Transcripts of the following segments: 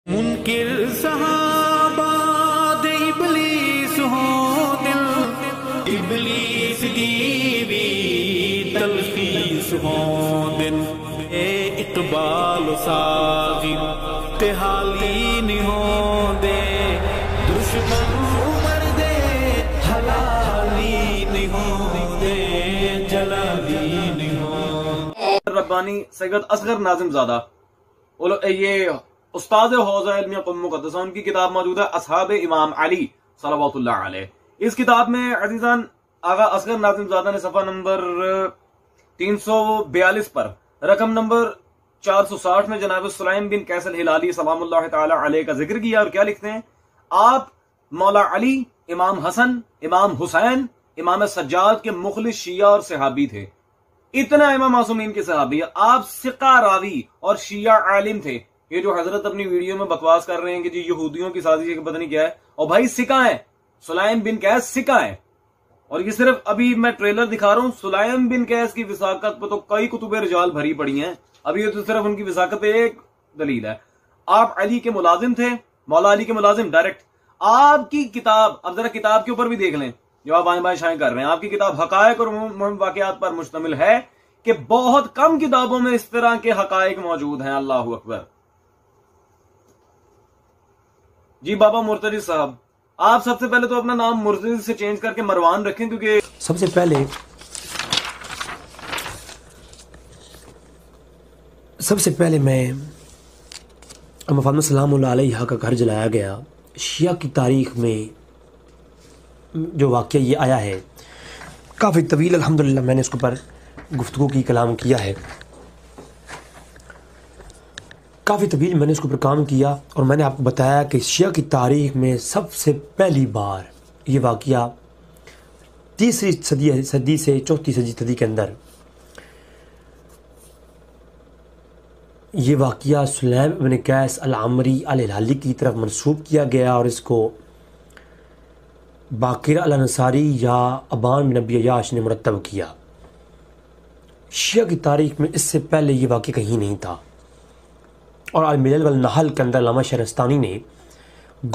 منکر صحابہ دے ابلیس ہو دل، ابلیس دی بھی تلخیص ہو دل، اے اقبال و ساغر تے حالی نہیں ہو دے، دشمن عمر دے حلالی نہیں ہو دے، جلالی نہیں ہو۔ ربانی سید اصغر ناظم زادہ یہ استاد حوزہ علمیہ قم مقدسہ، ان کی کتاب موجود ہے اصحاب امام علی صلوات اللہ علیہ۔ اس کتاب میں عزیزان آغا اصغر ناظم زادہ نے صفحہ نمبر 342 پر رقم نمبر 460 میں جناب سلیم بن قیس الہلالی سلام اللہ تعالی علیہ کا ذکر کیا، اور کیا لکھتے ہیں؟ آپ مولا علی، امام حسن، امام حسین، امام سجاد کے مخلص شیعہ اور صحابی تھے۔ اتنا امام معصومین کے صحابی، آپ ثقہ راوی اور شیعہ عالم تھے۔ یہ جو حضرت اپنی ویڈیو میں بکواس کر رہے ہیں کہ جی یہودیوں کی سازش ہے کہ پتہ نہیں کیا ہے، اور بھائی ثقہ ہیں، سلیم بن قیس ثقہ ہیں، اور یہ صرف ابھی میں ٹریلر دکھا رہا ہوں۔ سلیم بن قیس کی وثاقت پہ تو کئی کتب رجال بھری پڑی ہیں، ابھی یہ تو صرف ان کی وثاقت پہ ایک دلیل ہے۔ آپ علی کے ملازم تھے، مولا علی کے ملازم ڈائریکٹ۔ آپ کی کتاب، اب ذرا کتاب کے اوپر بھی دیکھ لیں جو آپ آئیں بائیں شائیں کر رہے ہیں، آپ کی کتاب حقائق اور مہم واقعات پر مشتمل ہے کہ بہت کم کتابوں میں اس طرح کے حقائق موجود ہیں۔ اللہ اکبر۔ جی بابا مرتضی صاحب، آپ سب سے پہلے تو اپنا نام مرتضی سے چینج کر کے مروان رکھیں، کیونکہ سب سے پہلے میں امام فاطمہ سلام اللہ علیہ کا گھر جلایا گیا، شیعہ کی تاریخ میں جو واقعہ یہ آیا ہے کافی طویل، الحمدللہ میں نے اس کے اوپر گفتگو کی، کلام کیا ہے، کافی طویل میں نے اس کے اوپر کام کیا، اور میں نے آپ کو بتایا کہ شیعہ کی تاریخ میں سب سے پہلی بار یہ واقعہ 3ری صدی سے 4تھی صدی کے اندر یہ واقعہ سلیم بن قیس العمری الہلالی کی طرف منسوب کیا گیا، اور اس کو باقر الانصاری یا ابان بن ابی عیاش نے مرتب کیا۔ شیعہ کی تاریخ میں اس سے پہلے یہ واقعہ کہیں نہیں تھا، اور الملل والنحل کے اندر علامہ شہرستانی نے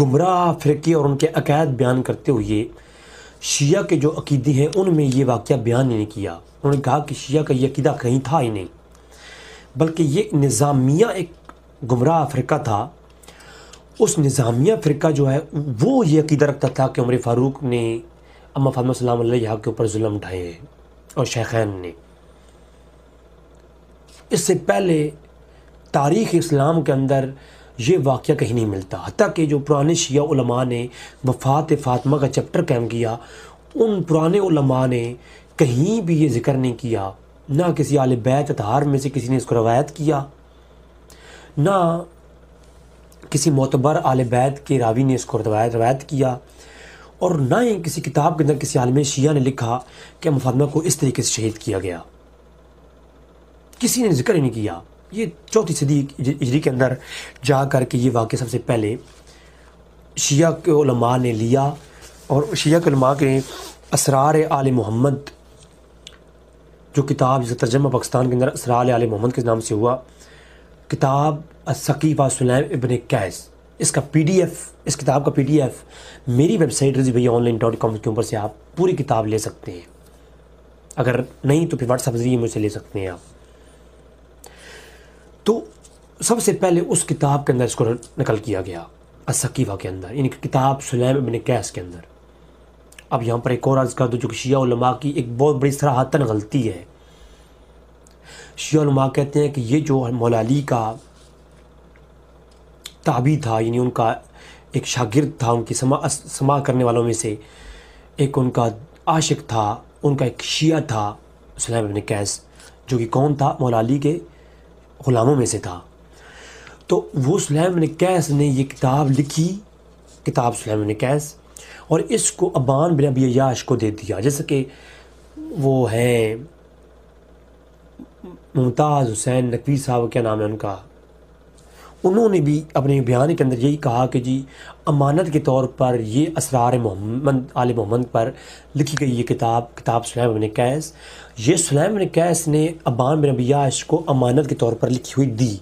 گمراہ فرقے اور ان کے عقائد بیان کرتے ہوئے شیعہ کے جو عقیدے ہیں ان میں یہ واقعہ بیان نہیں کیا۔ انہوں نے کہا کہ شیعہ کا یہ عقیدہ کہیں تھا ہی نہیں، بلکہ یہ نظامیہ ایک گمراہ فرقہ تھا۔ اس نظامیہ فرقہ جو ہے وہ یہ عقیدہ رکھتا تھا کہ عمر فاروق نے اماں فاطمہ سلام علیہ کے اوپر ظلم اٹھائے ہیں، اور شیخین نے۔ اس سے پہلے تاریخ اسلام کے اندر یہ واقعہ کہیں نہیں ملتا، حتیٰ کہ جو پرانے شیعہ علماء نے وفات فاطمہ کا چیپٹر قائم کیا، ان پرانے علماء نے کہیں بھی یہ ذکر نہیں کیا، نہ کسی اہل بیت اطہار میں سے کسی نے اس کو روایت کیا، نہ کسی معتبر اہل بیت کے راوی نے اس کو روایت کیا، اور نہ ہی کسی کتاب کے اندر کسی عالم شیعہ نے لکھا کہ اماں فاطمہ کو اس طریقے سے شہید کیا گیا، کسی نے ذکر ہی نہیں کیا۔ یہ 4تھی صدی ہجری کے اندر جا کر کے یہ واقعہ سب سے پہلے شیعہ کے علماء نے لیا، اور شیعہ کے علماء کے اسرار آل محمد جو کتاب جس کا ترجمہ پاکستان کے اندر اسرار آل محمد کے نام سے ہوا، کتاب الثقیفہ سلیم ابن قیس، اس کا PDF، اس کتاب کا PDF میری ویب سائٹ رضیبھیاonline.com کے اوپر سے آپ پوری کتاب لے سکتے ہیں، اگر نہیں تو پھر واٹس ایپ ذریعے مجھ سے لے سکتے ہیں آپ۔ تو سب سے پہلے اس کتاب کے اندر اس کو نقل کیا گیا الثقیفہ کے اندر، یعنی کہ کتاب سلیم ابن قیس کے اندر۔ اب یہاں پر ایک اور عرض کر دو جو کہ شیعہ علماء کی ایک بہت بڑی صراحتاً غلطی ہے۔ شیعہ علماء کہتے ہیں کہ یہ جو مولا علی کا تابعی تھا، یعنی ان کا ایک شاگرد تھا، ان کی سماع کرنے والوں میں سے ایک ان کا عاشق تھا، ان کا ایک شیعہ تھا سلیم ابن قیس، جو کہ کون تھا؟ مولا علی کے غلاموں میں سے تھا۔ تو وہ سلیم بن قیس نے یہ کتاب لکھی، کتاب سلیم بن قیس، اور اس کو ابان بن ابی عیاش کو دے دیا، جیسے کہ وہ ہیں ممتاز حسین نقوی صاحب، کیا نام ہے ان کا، انہوں نے بھی اپنے بیان کے اندر یہی کہا کہ جی امانت کے طور پر یہ اسرار محمد آل محمد پر لکھی گئی یہ کتاب سلیم بن قیس، یہ سلیم بن قیس نے ابان بن ابی عیاش کو امانت کے طور پر لکھی ہوئی دی،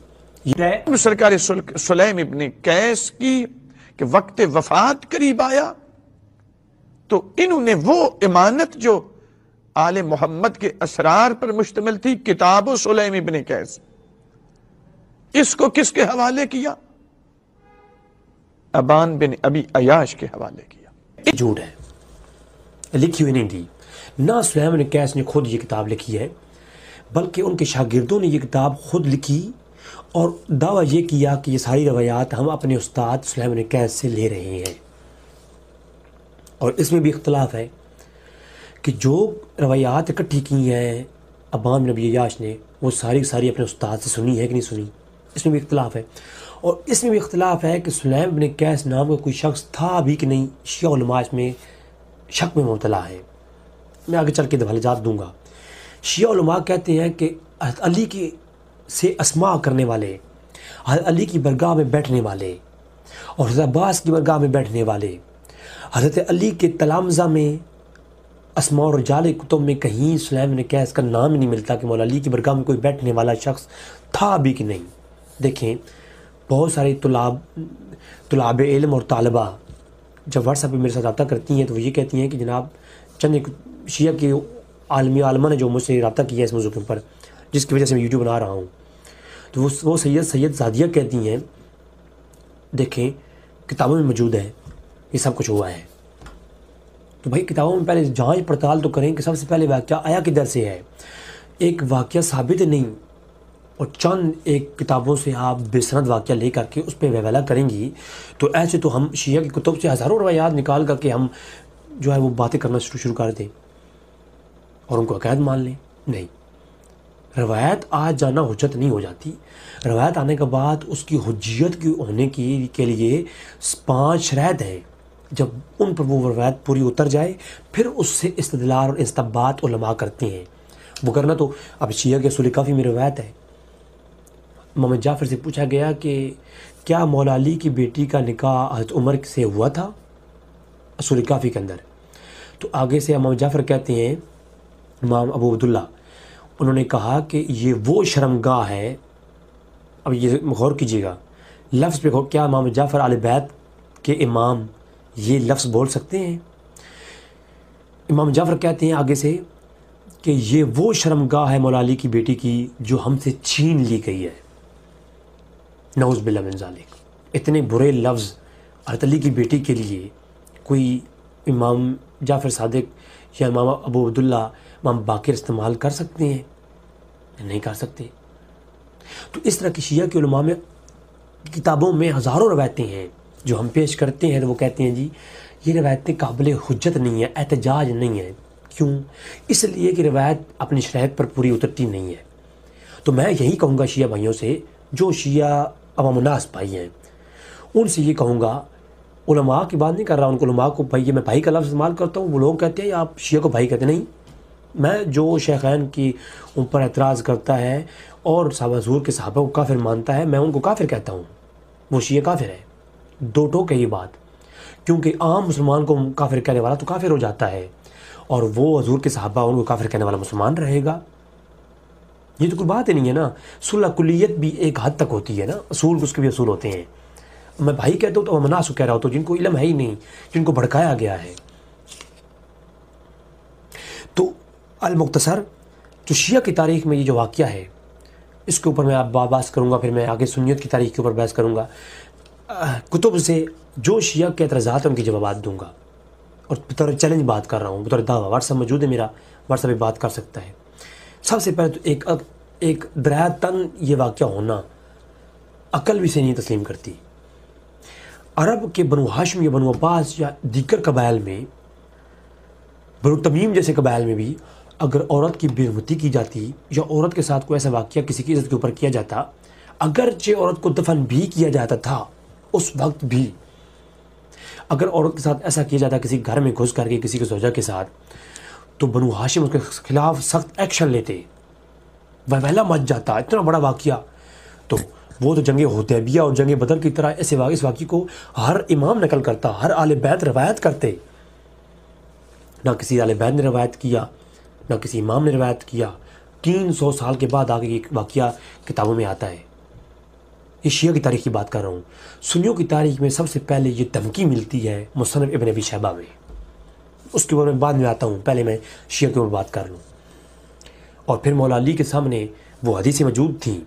یہ سرکار سلیم ابن قیس کی کہ وقت وفات قریب آیا تو انہوں نے وہ امانت جو آل محمد کے اسرار پر مشتمل تھی، کتاب و سلیم ابن قیس، اس کو کس کے حوالے کیا؟ ابان بن ابی عیاش کے حوالے کیا۔ جھوٹ ہے، لکھی ہوئی نہیں تھی، نہ سلیم بن قیس نے خود یہ کتاب لکھی ہے، بلکہ ان کے شاگردوں نے یہ کتاب خود لکھی اور دعویٰ یہ کیا کہ یہ ساری روایات ہم اپنے استاد سلیم بن قیس سے لے رہے ہیں۔ اور اس میں بھی اختلاف ہے کہ جو روایات اکٹھی کی ہیں ابان بن ابی عیاش نے، وہ ساری ساری اپنے استاد سے سنی ہے کہ نہیں سنی، اس میں بھی اختلاف ہے۔ اور اس میں بھی اختلاف ہے کہ سلیم بن قیس نام کا کوئی شخص تھا بھی کہ نہیں، شیعہ علماء اس میں شک میں مبتلا ہے، میں آگے چل کے دلالات دوں گا۔ شیعہ علماء کہتے ہیں کہ حضرت علی کی سے اسماع کرنے والے، حضرت علی کی برگاہ میں بیٹھنے والے اور حضرت عباس کی برگاہ میں بیٹھنے والے، حضرت علی کے تلامذہ میں اسماء اور رجال کتب میں کہیں سلیم بن قیس کا نام ہی نہیں ملتا کہ مولا علی کی برگاہ میں کوئی بیٹھنے والا شخص تھا بھی کہ نہیں۔ دیکھیں، بہت سارے طلاب علم اور طالبہ جب واٹس ایپ پہ میرے ساتھ رابطہ کرتی ہیں تو وہ یہ کہتی ہیں کہ جناب چند ایک شیعہ کے عالمہ نے جو مجھ سے رابطہ کیا ہے اس موضوع کے اوپر، جس کی وجہ سے میں یوٹیوب بنا رہا ہوں، تو وہ سید زادیہ کہتی ہیں دیکھیں کتابوں میں موجود ہے یہ سب کچھ ہوا ہے، تو بھائی کتابوں میں پہلے جانچ پڑتال تو کریں کہ سب سے پہلے واقعہ آیا کدھر سے ہے۔ ایک واقعہ ثابت نہیں اور چند ایک کتابوں سے آپ بے سند واقعہ لے کر کے اس پہ ویوالہ کریں گی تو ایسے تو ہم شیعہ کی کتب سے ہزاروں روایات نکال کر کے ہم جو ہے وہ باتیں کرنا شروع کر دیں اور ان کو عقائد مان لیں۔ نہیں، روایت آ جانا حجت نہیں ہو جاتی، روایت آنے کے بعد اس کی حجیت کی ہونے کے لیے 5 شرائط ہیں، جب ان پر وہ روایت پوری اتر جائے پھر اس سے استدلال اور استنباط علماء کرتے ہیں۔ وہ کرنا تو اب شیعہ کے اصول کافی میں روایت ہے، محمد جعفر سے پوچھا گیا کہ کیا مولا علی کی بیٹی کا نکاح حضرت عمر سے ہوا تھا اصول کافی کے اندر، تو آگے سے محمد جعفر کہتے ہیں امام ابو عبداللہ، انہوں نے کہا کہ یہ وہ شرمگاہ ہے، اب یہ غور کیجیے گا لفظ پہ، کیا امام جعفر آل بیت کے امام یہ لفظ بول سکتے ہیں؟ امام جعفر کہتے ہیں آگے سے کہ یہ وہ شرمگاہ ہے مولا علی کی بیٹی کی جو ہم سے چھین لی گئی ہے، نعوذ باللہ من ذالک۔ اتنے برے لفظ حضرت علی کی بیٹی کے لیے کوئی امام جعفر صادق یا امام ابو عبداللہ امام باقر استعمال کر سکتے ہیں؟ نہیں کر سکتے۔ تو اس طرح کی شیعہ کے علماء میں کتابوں میں ہزاروں روایتیں ہیں جو ہم پیش کرتے ہیں تو وہ کہتے ہیں جی یہ روایتیں قابل حجت نہیں ہیں، احتجاج نہیں ہیں۔ کیوں؟ اس لیے کہ روایت اپنی شرائط پر پوری اترتی نہیں ہے۔ تو میں یہی کہوں گا شیعہ بھائیوں سے، جو شیعہ عوام الناس بھائی ہیں ان سے یہ کہوں گا، علماء کی بات نہیں کر رہا، ان کو علماء کو بھائی میں بھائی کا لفظ استعمال کرتا ہوں، وہ لوگ کہتے ہیں آپ شیعہ کو بھائی کہتے ہیں، نہیں، میں جو شیخین کی ان پر اعتراض کرتا ہے اور صحابہ حضور کے صحابہ کو کافر مانتا ہے میں ان کو کافر کہتا ہوں، وہ شیعہ کافر ہے۔ دو ٹوک ہے یہ بات، کیونکہ عام مسلمان کو کافر کہنے والا تو کافر ہو جاتا ہے اور وہ حضور کے صحابہ ان کو کافر کہنے والا مسلمان رہے گا، یہ تو کوئی بات ہی نہیں ہے نا۔ صلح کلیت بھی ایک حد تک ہوتی ہے نا، اصول اس کے بھی اصول ہوتے ہیں۔ میں بھائی کہتا ہوں تو مناسب کہہ رہا ہوں تو جن کو علم ہے ہی نہیں، جن کو بھڑکایا گیا ہے۔ تو المختصر جو شیعہ کی تاریخ میں یہ جو واقعہ ہے اس کے اوپر میں آپ بحث کروں گا، پھر میں آگے سنیت کی تاریخ کے اوپر بحث کروں گا، کتب سے جو شیعہ کے اعتراضات ہیں ان کی جوابات دوں گا، اور بطور چیلنج بات کر رہا ہوں، بطور دعویٰ۔ واٹس ایپ موجود ہے میرا، واٹس ایپ پہ بات کر سکتا ہے۔ سب سے پہلے تو ایک درایتاً یہ واقعہ ہونا عقل بھی سے نہیں تسلیم کرتی۔ عرب کے بنو ہاشم یا بنو عباس یا دیگر قبائل میں، بنو تمیم جیسے قبائل میں بھی اگر عورت کی بے حرمتی کی جاتی یا عورت کے ساتھ کوئی ایسا واقعہ کسی کی عزت کے اوپر کیا جاتا، اگرچہ عورت کو دفن بھی کیا جاتا تھا اس وقت بھی، اگر عورت کے ساتھ ایسا کیا جاتا کسی گھر میں گھس کر کے کسی کے زوجہ کے ساتھ، تو بنو ہاشم اس کے خلاف سخت ایکشن لیتے، ویلا مچ جاتا، اتنا بڑا واقعہ۔ تو وہ تو جنگ حدیبیہ اور جنگ بدر کی طرح اس واقعے کو ہر امام نقل کرتا، ہر آل بیت روایت کرتے، نہ کسی آل بیت نے روایت کیا نہ کسی امام نے روایت کیا۔ 300 سال کے بعد آگے یہ واقعہ کتابوں میں آتا ہے۔ یہ شیعہ کی تاریخ کی بات کر رہا ہوں. سنیوں کی تاریخ میں سب سے پہلے یہ دھمکی ملتی ہے مصنف ابن ابی شیبہ میں. اس کے اوپر میں بعد میں آتا ہوں، پہلے میں شیعہ کے اوپر بات کر لوں. اور پھر مولا علی کے سامنے وہ حدیثیں موجود تھیں.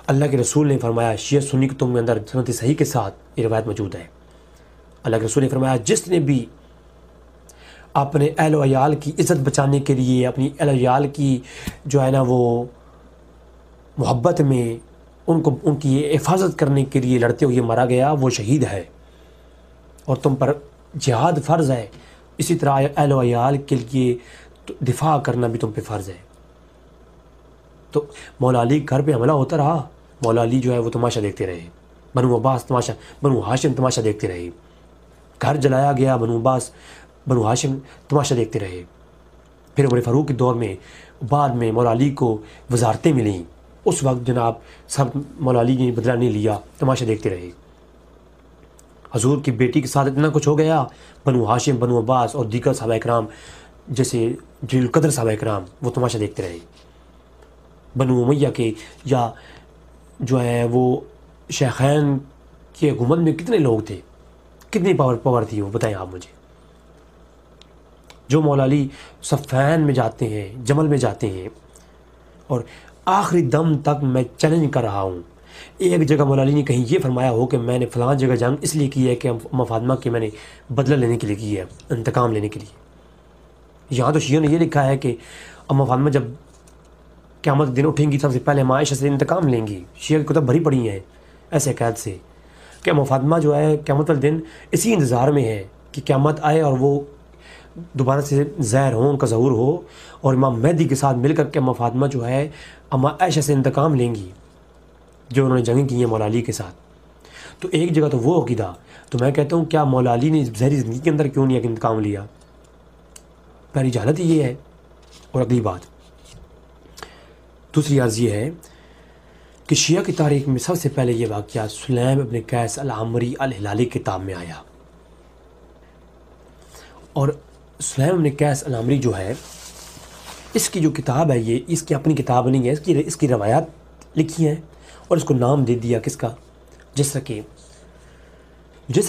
اللہ کے رسول نے فرمایا شیعہ سنی کے تم اندر سنت صحیح کے ساتھ یہ روایت موجود ہے. اللہ کے رسول نے فرمایا جس نے بھی اپنے اہل و عیال کی عزت بچانے کے لیے، اپنی اہل و عیال کی جو ہے نا وہ محبت میں ان کی حفاظت کرنے کے لیے لڑتے ہوئے مارا گیا، وہ شہید ہے. اور تم پر جہاد فرض ہے، اسی طرح اہل و عیال کے لیے دفاع کرنا بھی تم پہ فرض ہے. تو مولا علی گھر پہ حملہ ہوتا رہا، مولا علی جو ہے وہ تماشا دیکھتے رہے. بنو عباس تماشا، بنو ہاشم تماشا دیکھتے رہے. گھر جلایا گیا، بنو عباس بنو ہاشم تماشا دیکھتے رہے. پھر عمر فاروق کے دور میں بعد میں مولا علی کو وزارتیں ملیں. اس وقت جناب سب مولا علی نے بدلہ نہیں لیا، تماشا دیکھتے رہے. حضور کی بیٹی کے ساتھ اتنا کچھ ہو گیا، بنو ہاشم، بنو عباس اور دیگر صحابہ اکرام جیسے جلیل القدر صحابہ اکرام وہ تماشا دیکھتے رہے. بنو امیہ کے یا جو ہے وہ شیخین کی حکومت میں کتنے لوگ تھے، کتنی پاور تھی وہ بتائیں آپ مجھے. جو مولا علی صفین میں جاتے ہیں، جمل میں جاتے ہیں، اور آخری دم تک میں چیلنج کر رہا ہوں. ایک جگہ مولا علی نے کہیں یہ فرمایا ہو کہ میں نے فلاں جگہ جنگ اس لیے کی ہے کہ ام فاطمہ کے میں نے بدلہ لینے کے لیے کی ہے، انتقام لینے کے لیے. یہاں تو شیعہ نے یہ لکھا ہے کہ ام فاطمہ جب قیامت کے دن اٹھیں گی سب سے پہلے ماں عائشہ سے انتقام لیں گی. شیعہ کی کتب بھری پڑی ہیں ایسے عقائد سے کہ ام فاطمہ جو ہے قیامت والے دن اسی انتظار میں ہے کہ قیامت آئے اور وہ دوبارہ سے ظاہر ہوں، ان کا ظہور ہو، اور امام مہدی کے ساتھ مل کر کے ام فاطمہ جو ہے اما عائشہ سے انتقام لیں گی جو انہوں نے جنگیں کی ہیں مولا علی کے ساتھ. تو ایک جگہ تو وہ عقیدہ. تو میں کہتا ہوں کیا مولا علی نے ظاہری زندگی کے اندر کیوں نہیں انتقام لیا؟ پہلی جہالت یہ ہے. اور اگلی بات، دوسری عرض یہ ہے کہ شیعہ کی تاریخ میں سب سے پہلے یہ واقعہ سلیم ابن قیس العمری الہلالی کتاب میں آیا. اور سلیم ابن قیس العمری جو ہے، اس کی جو کتاب ہے یہ اس کی اپنی کتاب نہیں ہے، اس کی روایات لکھی ہیں اور اس کو نام دے دیا کس کا، جیسے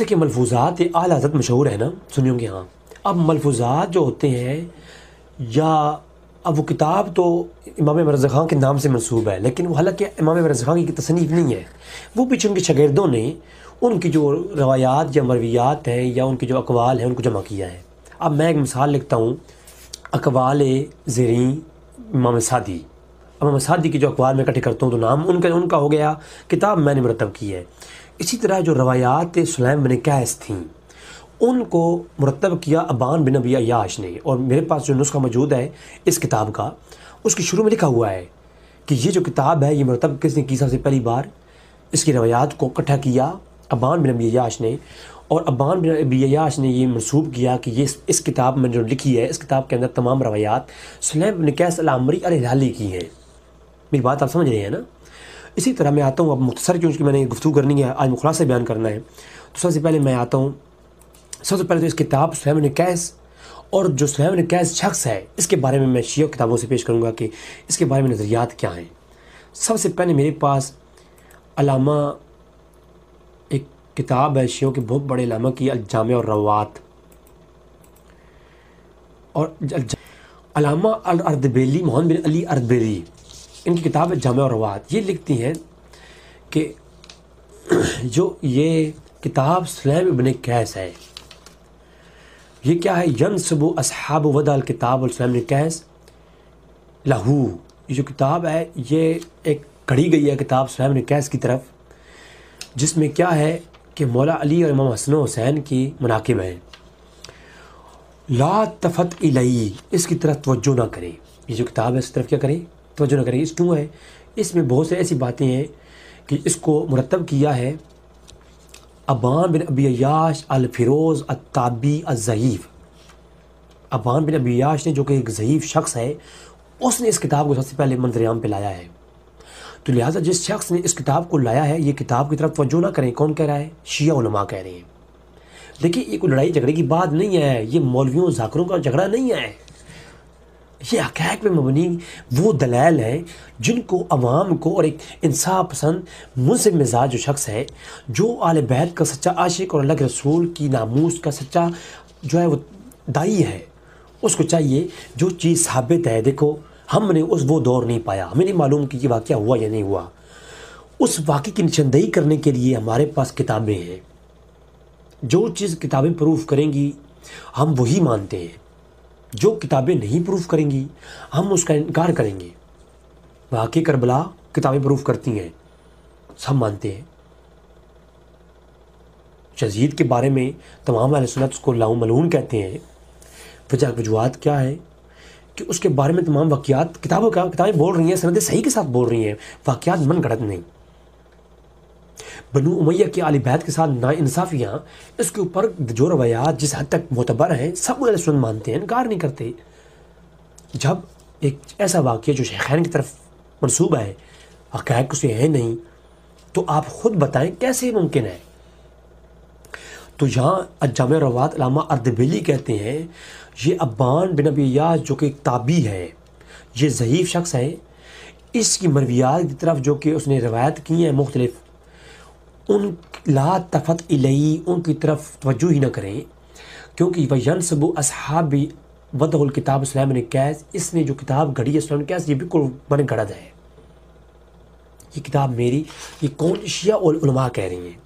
کہ ملفوظات اعلی حضرت مشہور ہے نا سنیوں کے ہاں. اب ملفوظات جو ہوتے ہیں یا اب وہ کتاب تو امام مرزا خان کے نام سے منسوب ہے، لیکن وہ حالانکہ امام مرزا خان کی تصنیف نہیں ہے، وہ پیچھے ان کے شاگردوں نے ان کی جو روایات یا مرویات ہیں یا ان کے جو اقوال ہیں ان کو جمع کیا ہے. اب میں ایک مثال لکھتا ہوں، اقوال زریں امام سعدی. امام سعدی کی جو اقوال میں اکٹھے کرتا ہوں تو نام ان کا ہو گیا، کتاب میں نے مرتب کی ہے. اسی طرح جو روایات سلیم بن قیس تھیں ان کو مرتب کیا ابان بن ابی عیاش نے. اور میرے پاس جو نسخہ موجود ہے اس کتاب کا، اس کی شروع میں لکھا ہوا ہے کہ یہ جو کتاب ہے یہ مرتب کس نے کی سب سے پہلی بار، اس کی روایات کو اکٹھا کیا ابان بن ابی عیاش نے. اور ابان بن ابی عیاش نے یہ منسوب کیا کہ یہ اس کتاب میں جو لکھی ہے، اس کتاب کے اندر تمام روایات سلیم بن قیس العمری الہلالی کی ہیں. میری بات آپ سمجھ رہے ہیں نا؟ اسی طرح میں آتا ہوں، اب مختصر کیونکہ میں نے گفتگو کرنی ہے، آج خلاصہ بیان کرنا ہے. تو سب سے پہلے میں آتا ہوں، سب سے پہلے تو اس کتاب سلیم بن قیس اور جو سلیم بن قیس شخص ہے اس کے بارے میں میں شیعہ کتابوں سے پیش کروں گا کہ اس کے بارے میں نظریات کیا ہیں. سب سے پہلے میرے پاس علامہ ایک کتاب ہے شیعوں کے بہت بڑے علامہ کی، الجامع الروات. اور علامہ اردبیلی، محمد بن علی اردبیلی، ان کی کتاب ہے جامع الروات. یہ لکھتی ہیں کہ جو یہ کتاب سلیم ابن قیس ہے یہ کیا ہے، ینسب اصحاب وضع الکتاب سلیم بن قیس لہو. یہ جو کتاب ہے یہ ایک کڑی گئی ہے کتاب سلیم بن قیس کی طرف، جس میں کیا ہے کہ مولا علی اور امام حسن و حسین کی مناقب ہیں. لا تفت الی، اس کی طرف توجہ نہ کریں. یہ جو کتاب ہے اس طرف کیا کریں، توجہ نہ کریں. اس کیوں ہے؟ اس میں بہت سے ایسی باتیں ہیں کہ اس کو مرتب کیا ہے ابان بن ابی عیاش الفیروز التابی الضعیف. ابان بن ابی عیاش نے جو کہ ایک ضعیف شخص ہے، اس نے اس کتاب کو سب سے پہلے منظر عام پہ لایا ہے. تو لہٰذا جس شخص نے اس کتاب کو لایا ہے یہ کتاب کی طرف توجہ نہ کریں. کون کہہ رہا ہے؟ شیعہ علماء کہہ رہے ہیں. دیکھیے یہ کوئی لڑائی جھگڑے کی بات نہیں ہے، یہ مولویوں ذاکروں کا جھگڑا نہیں ہے. یہ حقائق پہ مبنی وہ دلائل ہیں جن کو عوام کو، اور ایک انصاف پسند منصف مزاج جو شخص ہے، جو اہل بیت کا سچا عاشق اور اللہ کے رسول کی ناموس کا سچا جو ہے وہ دائی ہے، اس کو چاہیے جو چیز ثابت ہے. دیکھو ہم نے وہ دور نہیں پایا، ہمیں نہیں معلوم کہ یہ واقعہ ہوا یا نہیں ہوا. اس واقعے کی نشاندہی کرنے کے لیے ہمارے پاس کتابیں ہیں. جو چیز کتابیں پروف کریں گی ہم وہی مانتے ہیں، جو کتابیں نہیں پروف کریں گی ہم اس کا انکار کریں گے. واقعی کربلا کتابیں پروف کرتی ہیں، سب مانتے ہیں. یزید کے بارے میں تمام اہل سنت اس کو لاؤ ملعون کہتے ہیں. وجوہات کیا ہے کہ اس کے بارے میں تمام واقعات کتابیں بول رہی ہیں، سندیں صحیح کے ساتھ بول رہی ہیں، واقعات من گھڑت نہیں. بنو امیہ کے اہل بیت کے ساتھ ناانصافیاں، اس کے اوپر جو روایات جس حد تک معتبر ہیں سب اہل سنت مانتے ہیں، انکار نہیں کرتے. جب ایک ایسا واقعہ جو شیخین کی طرف منسوب ہے، حقائق اسے ہے نہیں، تو آپ خود بتائیں کیسے ممکن ہے. تو یہاں جامع روات علامہ اردبیلی کہتے ہیں یہ ابان بن ابی ایاس جو کہ تابعی ہے، یہ ضعیف شخص ہے. اس کی مرویات کی طرف جو کہ اس نے روایت کی ہیں مختلف، ان لا تفت الیہ، ان کی طرف توجہ ہی نہ کریں، کیونکہ وینسب اصحاب وضع الکتاب سلیم بن قیس، اس نے جو کتاب گھڑی ہے سلیم بن قیس، یہ بالکل من گھڑت ہے. یہ کتاب میری، یہ کون؟ شیعہ علماء کہہ رہی ہیں.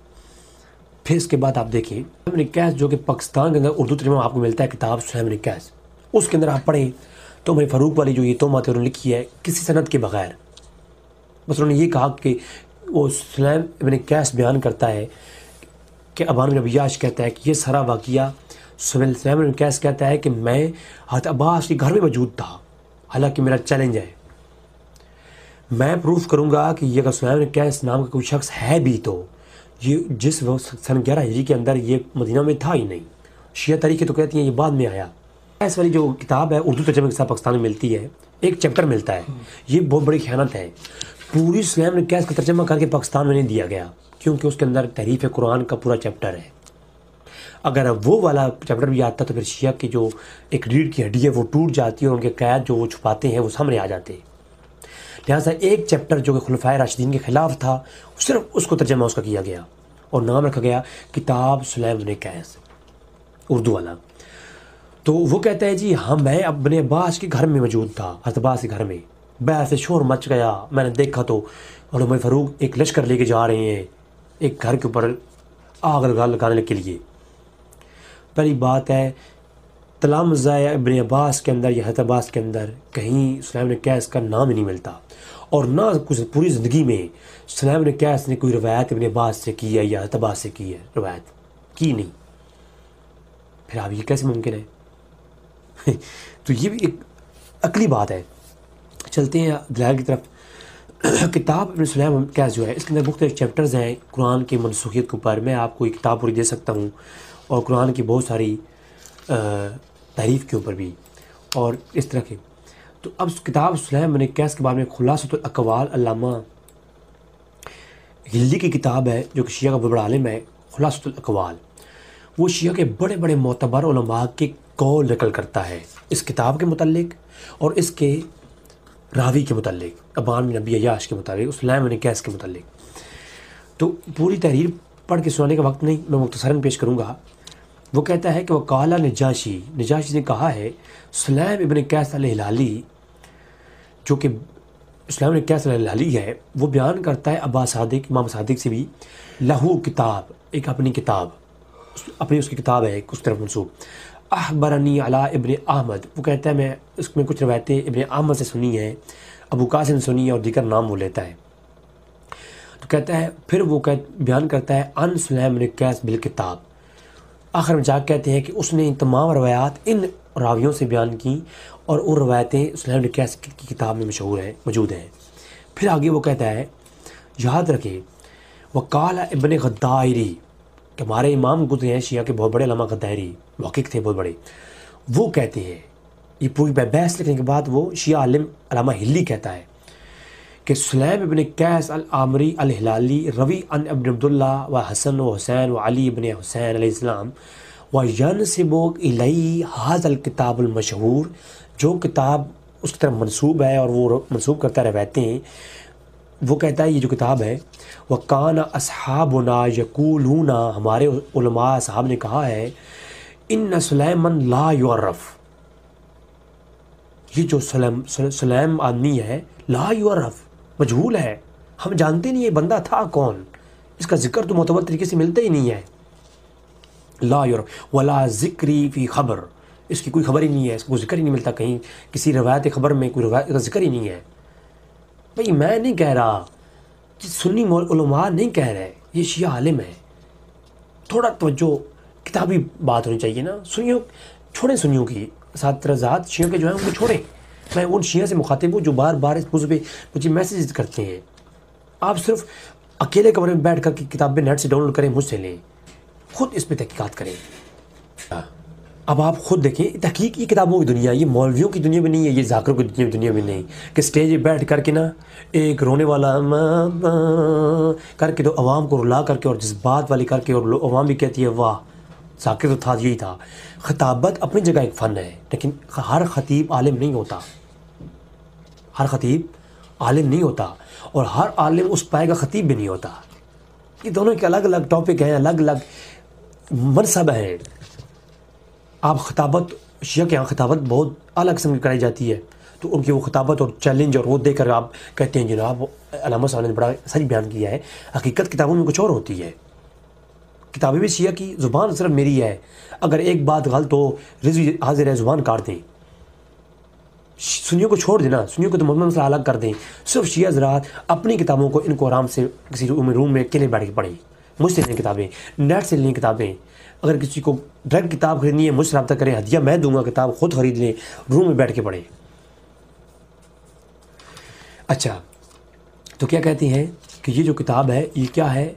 پھر اس کے بعد آپ دیکھیں سلیم بن قیس جو کہ پاکستان کے اندر اردو ترجمہ آپ کو ملتا ہے کتاب سلیم بن قیس، اس کے اندر آپ پڑھیں تو عمر فاروق والی جو یہ تہمت انہوں نے لکھی ہے کسی سند کے بغیر، بس انہوں نے یہ کہا کہ وہ سلیم بن قیس بیان کرتا ہے کہ ابان بن ابی ایاس کہتا ہے کہ یہ سارا واقعہ سلیم بن قیس کہتا ہے کہ میں حضرت عباس کے گھر میں موجود تھا، حالانکہ میرا چیلنج ہے، میں پروف کروں گا کہ یہ اگر سلیم بن قیس نام کا کوئی شخص ہے بھی تو یہ جس سن 11 ہجری کے اندر یہ مدینہ میں تھا ہی نہیں. شیعہ تاریخیں تو کہتی ہیں یہ بعد میں آیا. اس والی جو کتاب ہے اردو ترجمے کے ساتھ پاکستان میں ملتی ہے، ایک چیپٹر ملتا ہے. یہ بہت بڑی خیانت ہے. پوری سلیم بن قیس کا ترجمہ کر کے پاکستان میں نہیں دیا گیا، کیونکہ اس کے اندر تحریف قرآن کا پورا چیپٹر ہے. اگر وہ والا چیپٹر بھی آتا تو پھر شیعہ کی جو ایک ریڑھ کی ہڈی ہے وہ ٹوٹ جاتی ہے، اور ان کے قید جو وہ چھپاتے ہیں وہ سامنے آ جاتے. لہٰذا ایک چیپٹر جو کہ خلفائے راشدین کے خلاف تھا صرف اس کو ترجمہ اس کا کیا گیا اور نام رکھا گیا کتاب سلیم بن قیس، اردو والا. تو وہ کہتا ہے جی ہاں میں ابن عباس کے گھر میں موجود تھا، حضرت عباس کے گھر میں، بہت سے شور مچ گیا، میں نے دیکھا تو اور عمر فاروق ایک لشکر لے کے جا رہے ہیں ایک گھر کے اوپر آگ لگانے کے لیے. پہلی بات ہے تلامذہ ابن عباس کے اندر یا حضرت عباس کے اندر کہیں سلیم بن قیس کا نام ہی نہیں ملتا، اور نہ کچھ پوری زندگی میں سلیم بن قیس نے کوئی روایت ابن عباس سے کی ہے یا حضرت عباس سے کی ہے، روایت کی نہیں. پھر آپ یہ کیسے ممکن ہے؟ تو یہ بھی ایک عقلی بات ہے. چلتے ہیں دلائل کی طرف. کتاب ابن سلیم بن قیس جو ہے اس کے اندر مختلف چیپٹرز ہیں قرآن کی منسوخیت کے اوپر. میں آپ کو ایک کتاب پوری دے سکتا ہوں، اور قرآن کی بہت ساری تحریف کے اوپر بھی اور اس طرح کے. تو اب کتاب سلیم بن قیس کے بارے میں خلاصۃ الاقوال علامہ ہلی کی کتاب ہے جو کہ شیعہ کا بہت بڑا عالم ہے. خلاصۃ الاقوال وہ شیعہ کے بڑے بڑے معتبر علماء کے قول نقل کرتا ہے اس کتاب کے متعلق اور اس کے راوی کے متعلق، ابان بن ابی ایاس کے متعلق، سلیم بن قیس کے متعلق. تو پوری تحریر پڑھ کے سنانے کا وقت نہیں، میں مختصراً پیش کروں گا. وہ کہتا ہے کہ وہ قال نجاشی نے کہا ہے سلیم ابن قیس الہلالی جو کہ سلیم ابن قیس الہلالی ہے، وہ بیان کرتا ہے ابا صادق، امام صادق سے بھی، لہو کتاب، ایک اپنی کتاب، اپنی اس کی کتاب ہے اس طرف منسوب، اخبرنی علی ابن احمد. وہ کہتا ہے میں اس میں کچھ روایتیں ابن احمد سے سنی ہیں، ابو قاسم سنی ہے، اور دیگر نام وہ لیتا ہے. تو کہتا ہے پھر وہ بیان کرتا ہے ان سلیم بن قیس بالکتاب. آخر میں جا کہتے ہیں کہ اس نے ان تمام روایات ان راویوں سے بیان کی، اور وہ روایتیں سلیم بن قیس کی کتاب میں مشہور ہیں، موجود ہیں. پھر آگے وہ کہتا ہے یاد رکھے وقال ابن غدائری، کہ ہمارے امام گزرے ہیں شیعہ کے بہت بڑے علامہ غدائری محقق تھے بہت بڑے. وہ کہتے ہیں یہ پوری بحث لکھنے کے بعد وہ شیعہ عالم علامہ ہلی کہتا ہے کہ سلیم ابن قیس العامری الہلالی روی ان ابن عبداللہ و حسن و حسین و علی ابن حسین علیہ السلام و ینسب الی ھذا الکتاب المشہور، جو کتاب اس کی طرف منسوب ہے اور وہ منسوب کرتا روایتیں ہیں. وہ کہتا ہے یہ جو کتاب ہے وَقَانَ أَصْحَابُنَا يَقُولُونَ ہمارے علماء صاحب نے کہا ہے إِنَّ سُلَيْمَنَ لَا يُعْرَفُ یہ جو سلیم آدمی ہے لا یعرف مجہول ہے, ہم جانتے نہیں یہ بندہ تھا کون, اس کا ذکر تو معتبر طریقے سے ملتا ہی نہیں ہے. لا یعرف ولا ذکری فی خبر, اس کی کوئی خبر ہی نہیں ہے, اس کو ذکر ہی نہیں ملتا کہیں کسی روایت خبر میں, کوئی روایت کا ذکر ہی نہیں ہے. بھئی میں نہیں کہہ رہا, سنی علماء نہیں کہہ رہے, یہ شیعہ عالم ہے. تھوڑا توجہ, کتابی بات ہونی چاہیے نا. سنیوں چھوڑیں, سنیوں کی اساتذات شیعوں کے جو ہیں ان کو چھوڑیں. میں ان شیعہ سے مخاطب ہوں جو بار بار اس موضوع پہ مجھے میسیج کرتے ہیں. آپ صرف اکیلے کمرے میں بیٹھ کر کے کتابیں نیٹ سے ڈاؤن لوڈ کریں, مجھ سے لیں, خود اس پہ تحقیقات کریں. اب آپ خود دیکھیں, تحقیق یہ کتابوں کی دنیا, یہ مولویوں کی دنیا میں نہیں ہے, یہ ذاکروں کی دنیا میں نہیں کہ اسٹیج پہ بیٹھ کر کے نا ایک رونے والا کر کے تو عوام کو رلا کر کے اور جذبات والی کر کے, اور عوام بھی کہتی ہے واہ ذاکر تو تھا, یہی تھا. خطابت اپنی جگہ ایک فن ہے, لیکن ہر خطیب عالم نہیں ہوتا, ہر خطیب عالم نہیں ہوتا, اور ہر عالم اس پائے کا خطیب بھی نہیں ہوتا. یہ دونوں کے الگ الگ ٹاپک ہیں, الگ الگ منصب ہیں. آپ خطابت, شیعہ کے یہاں خطابت بہت اعلیٰ قسم کی کرائی جاتی ہے, تو ان کی وہ خطابت اور چیلنج اور وہ دیکھ کر آپ کہتے ہیں جناب علامہ صاحب نے بڑا صحیح بیان کیا ہے. حقیقت کتابوں میں کچھ اور ہوتی ہے. کتابیں بھی شیعہ کی, زبان صرف میری ہے, اگر ایک بات غلط ہو رضوی حاضر ہے زبان کاٹ دیں. سنیوں کو چھوڑ دینا, سنیوں کو تو مضمون سے الگ کر دیں. صرف شیعہ حضرات اپنی کتابوں کو ان کو آرام سے کسی روم میں اکیلے بیٹھ کے پڑھیں. مجھ سے لیں کتابیں, نیٹ سے لیں کتابیں. اگر کسی کو ڈائریکٹ کتاب خریدنی ہے مجھ سے رابطہ کریں, ہدیہ میں دوں گا, کتاب خود خرید لیں, روم میں بیٹھ کے پڑھیں. اچھا, تو کیا کہتے ہیں کہ یہ جو کتاب ہے یہ کیا ہے,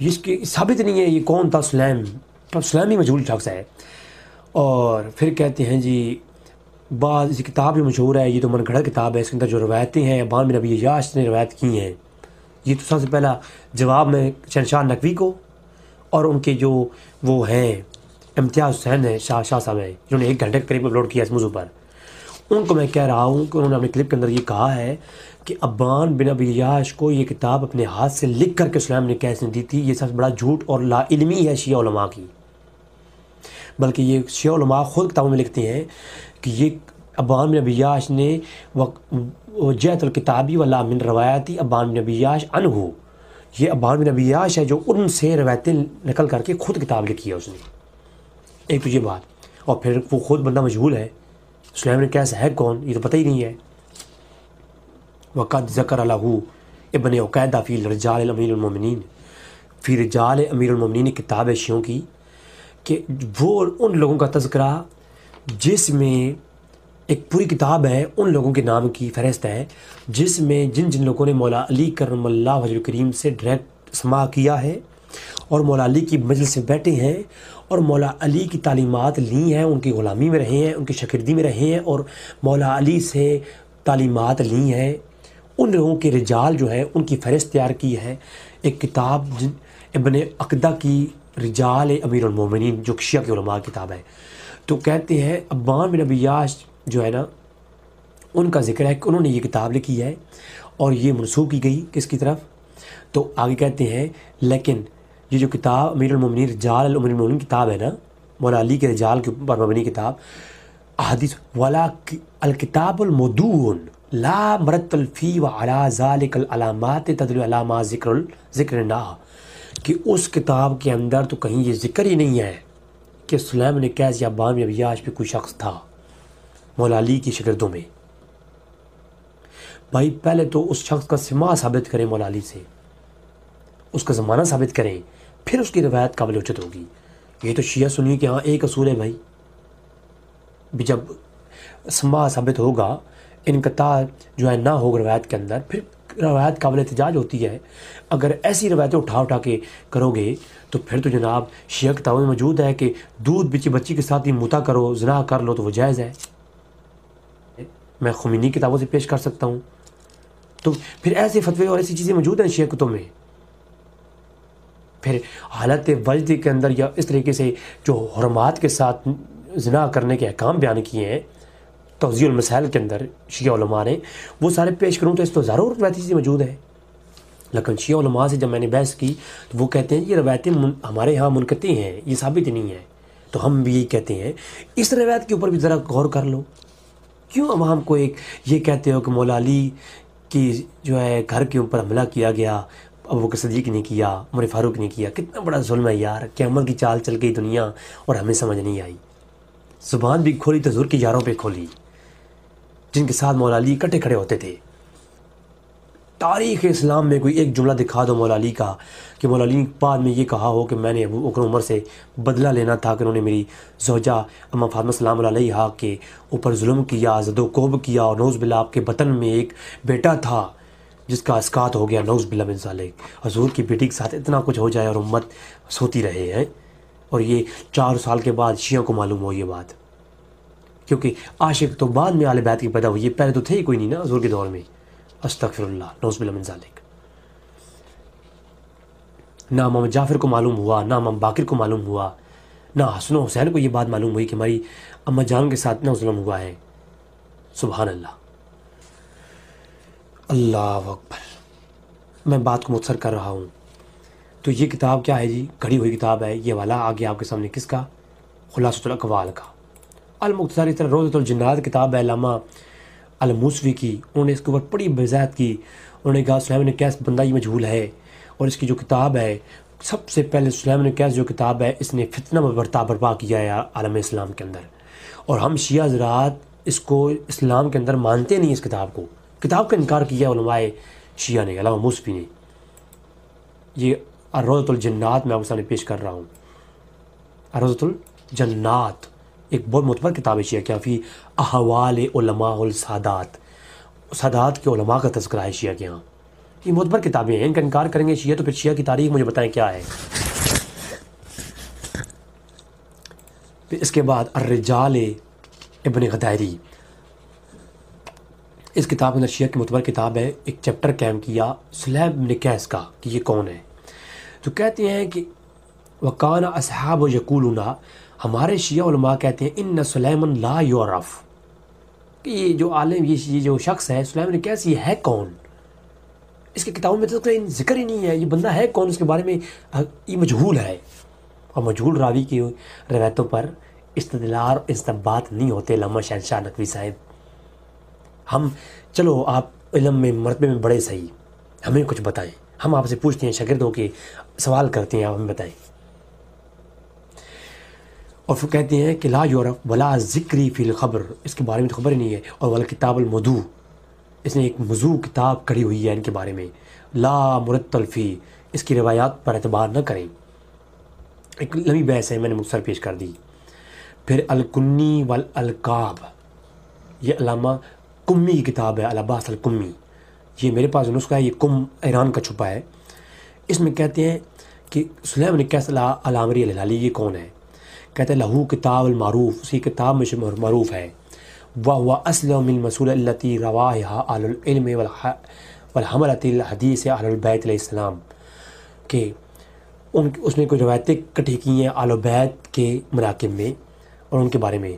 اس کی ثابت نہیں ہے یہ کون تھا. سلیم ہی مجہول شخص ہے. اور پھر کہتے ہیں جی بعض اس کتاب جو مشہور ہے یہ تو من گھڑت کتاب ہے, اس کے اندر جو روایتیں ہیں ابان بن نبی عیاش نے روایت کی ہیں. یہ تو سب سے پہلا جواب میں شہنشاہ نقوی کو اور ان کے جو وہ ہیں امتیاز حسین ہیں, شاہ صاحب ہیں, جنہوں نے 1 گھنٹے کے قریب اپلوڈ کیا اس موضوع پر, ان کو میں کہہ رہا ہوں کہ انہوں نے اپنے کلپ کے اندر یہ کہا ہے کہ ابان بن ابی عیاش کو یہ کتاب اپنے ہاتھ سے لکھ کر کے سلیم نے کیسے دی تھی. یہ سب سے بڑا جھوٹ اور لا علمی ہے شیعہ علماء کی. بلکہ یہ شیعہ علماء خود کتابوں میں لکھتے ہیں کہ یہ ابان بن ابی عیاش نے وجہت الکتابی ولا من روایتی ابان بن ابی عیاش عنہ, یہ ابان بن ابی عیاش ہے جو ان سے روایتیں نقل کر کے خود کتاب لکھی ہے اس نے. ایک تو یہ بات, اور پھر وہ خود بندہ مجہول ہے, سلیم نے کیسا ہے کون یہ تو پتہ ہی نہیں ہے. وقد ذکر لہو ابن عقیدہ فی رجال امیر المومنین, فی رجال امیر المومنین کتاب ہے شیعوں کی, کہ وہ ان لوگوں کا تذکرہ جس میں ایک پوری کتاب ہے ان لوگوں کے نام کی فہرست ہے جس میں جن لوگوں نے مولا علی کرم اللہ وجہ کریم سے ڈائریکٹ سماع کیا ہے اور مولا علی کی مجلس سے بیٹھے ہیں اور مولا علی کی تعلیمات لی ہیں, ان کی غلامی میں رہے ہیں, ان کی شاگردی میں رہے ہیں اور مولا علی سے تعلیمات لی ہیں. ان لوگوں کے رجال جو ہے ان کی فہرست تیار کی ہے ایک کتاب ابن عقدہ کی رجال امیر المومنین جو شیعہ کے علماء کتاب ہے. تو کہتے ہیں ابان بن ابی عیاش جو ہے نا ان کا ذکر ہے کہ انہوں نے یہ کتاب لکھی ہے اور یہ منسوب کی گئی کس کی طرف. تو آگے کہتے ہیں لیکن یہ جو کتاب امیر المومنین رجال امیر المومنین کتاب ہے نا, مولا علی کے رجال کے اوپر مبنی کتاب, احادیث ولا الکتاب المودون لا مرتل فی وعلی ذالک العلامات تدل علی ما ذکر نہ, کہ اس کتاب کے اندر تو کہیں یہ ذکر ہی نہیں ہے کہ سلیم نے کیسے ابان بن ابی عیاش پہ کوئی شخص تھا مولا علی کی شاگردوں میں. بھائی پہلے تو اس شخص کا سماع ثابت کریں مولا علی سے, اس کا زمانہ ثابت کریں, پھر اس کی روایت قابل اچت ہوگی. یہ تو شیعہ سنی کے ہاں ایک اصول ہے بھائی, جب سماع ثابت ہوگا انقطاع جو ہے نہ ہوگا روایت کے اندر, پھر روایت قابل احتجاج ہوتی ہے. اگر ایسی روایتیں اٹھا کے کرو گے تو پھر تو جناب شیعہ کتابوں میں موجود ہے کہ دودھ بچی کے ساتھ ہی متا کرو, زنا کر لو تو وہ جائز ہے. میں خمینی کتابوں سے پیش کر سکتا ہوں. تو پھر ایسے فتوے اور ایسی چیزیں موجود ہیں شیعہ کتب میں. پھر حالت وجد کے اندر یا اس طریقے سے جو حرمات کے ساتھ زنا کرنے کے احکام بیان کیے ہیں توضیح المسائل کے اندر شیعہ علماء نے وہ سارے پیش کروں تو اس تو ہزاروں روایتی چیزیں موجود ہیں، لیکن شیعہ علماء سے جب میں نے بحث کی تو وہ کہتے ہیں یہ روایتیں ہمارے ہاں منقطع ہیں، یہ ثابت نہیں ہے، تو ہم بھی یہی کہتے ہیں اس روایت کے اوپر بھی ذرا غور کر لو۔ کیوں عوام کو ایک یہ کہتے ہو کہ مولا علی کی جو ہے گھر کے اوپر حملہ کیا گیا، ابوبکر صدیق نے کیا، عمر فاروق نے کیا، کتنا بڑا ظلم ہے یار، قیامت کی چال چل گئی دنیا اور ہمیں سمجھ نہیں آئی۔ زبان بھی کھولی تو حضور کے یاروں پہ کھولی جن کے ساتھ مولا علی اکٹھے کھڑے ہوتے تھے۔ تاریخ اسلام میں کوئی ایک جملہ دکھا دو مولا علی کا کہ مولا علی بعد میں یہ کہا ہو کہ میں نے ابو بکر عمر سے بدلہ لینا تھا کہ انہوں نے میری زوجہ اما فاطمہ سلام اللہ علیہا کے اوپر ظلم کیا، زد و کوب کیا، اور نوز باللہ آپ کے بطن میں ایک بیٹا تھا جس کا اسقاط ہو گیا، نوز باللہ من ذالک۔ حضور کی بیٹی کے ساتھ اتنا کچھ ہو جائے اور امت سوتی رہے ہیں، اور یہ 4 سال کے بعد شیعوں کو معلوم ہو یہ بات، کیونکہ عاشق تو بعد میں اہل بیت کی پیدا ہوئی، یہ پہلے تو تھے ہی کوئی نہیں نا حضور کے دور میں۔ استغفر اللہ، نعوذ باللہ من ذالک۔ نہ امام جعفر کو معلوم ہوا، نہ امام باقر کو معلوم ہوا، نہ حسن و حسین کو یہ بات معلوم ہوئی کہ ہماری اما جان کے ساتھ نہ ظلم ہوا ہے۔ سبحان اللہ، اللہ اکبر۔ میں بات کو مختصر کر رہا ہوں۔ تو یہ کتاب کیا ہے جی؟ گھڑی ہوئی کتاب ہے۔ یہ والا آگے آپ کے سامنے کس کا؟ خلاصۃ الاقوال کا۔ المختصر، اس طرح روضۃ الجنات کتاب ہے علامہ الموسوی کی، انہوں نے اس کے اوپر بڑی وضاحت کی۔ انہوں نے کہا سلیم بن قیس بندہ ہی مجہول ہے، اور اس کی جو کتاب ہے سب سے پہلے سلیم بن قیس جو کتاب ہے اس نے فتنہ برپا کیا ہے عالم اسلام کے اندر، اور ہم شیعہ حضرات اس کو اسلام کے اندر مانتے نہیں۔ اس کتاب کا انکار کیا علماء شیعہ نے، علامہ موسوی نے۔ یہ روضۃ الجنات میں آپ کے سامنے پیش کر رہا ہوں۔ روضۃ الجنات ایک بہت معتبر کتاب ہے شیعہ کی، فی احوال علماء السادات، سادات کے علماء کا تذکرہ ہے شیعہ کے ہاں۔ یہ معتبر کتابیں ہیں، ان کا انکار کریں گے شیعہ تو پھر شیعہ کی تاریخ مجھے بتائیں کیا ہے۔ پھر اس کے بعد الرجال ابن غدیری، اس کتاب کے اندر شیعہ کی معتبر کتاب ہے، ایک چیپٹر قائم کیا سلیم بن قیس کا کہ یہ کون ہے۔ تو کہتے ہیں کہ وکان اصحاب یقولون، ہمارے شیعہ علماء کہتے ہیں ان سلیمان لا یعرف، کہ یہ جو عالم، یہ جو شخص ہے سلیم بن قیس، یہ ہے کون؟ اس کی کتابوں میں تو ذکر ہی نہیں ہے، یہ بندہ ہے کون، اس کے بارے میں یہ مجہول ہے۔ اور مجہول راوی کی روایتوں پر استدلال استنباط نہیں ہوتے علامہ شہنشاہ نقوی صاحب۔ ہم چلو آپ علم میں مرتبے میں بڑے صحیح، ہمیں کچھ بتائیں، ہم آپ سے پوچھتے ہیں، شاگرد ہو کے سوال کرتے ہیں، آپ ہمیں بتائیں۔ اور پھر کہتے ہیں کہ لا یعرف ولا ذکری فی الخبر، اس کے بارے میں تو خبر ہی نہیں ہے، اور ولا کتاب الموضوع، اس نے ایک موضوع کتاب کڑی ہوئی ہے ان کے بارے میں، لا مرتل فی، اس کی روایات پر اعتبار نہ کریں۔ ایک لمبی بحث ہے، میں نے مختصر پیش کر دی۔ پھر الکنی والالقاب، یہ علامہ کمی کی کتاب ہے، العباس الکمی، یہ میرے پاس نسخہ ہے، یہ کم ایران کا چھپا ہے۔ اس میں کہتے ہیں کہ سلیم بن قیس العامری الہلالی یہ کون ہے؟ کہتے ہیں لہو کتاب المعروف، اسی کتاب میں معروف ہے، وَهُوَ أَسْلَمُ الْمَسُولَ الَّتِي رَوَاهَا أَهْلُ الْعِلْمِ وَالْحَمَلَةِ الْحَدِيثِ أَهْلُ الْبَيْتِ علیہ السلام، کہ اس نے کوئی روایتیں کٹھی کی ہیں اہل بیت کے مناقب میں اور ان کے بارے میں،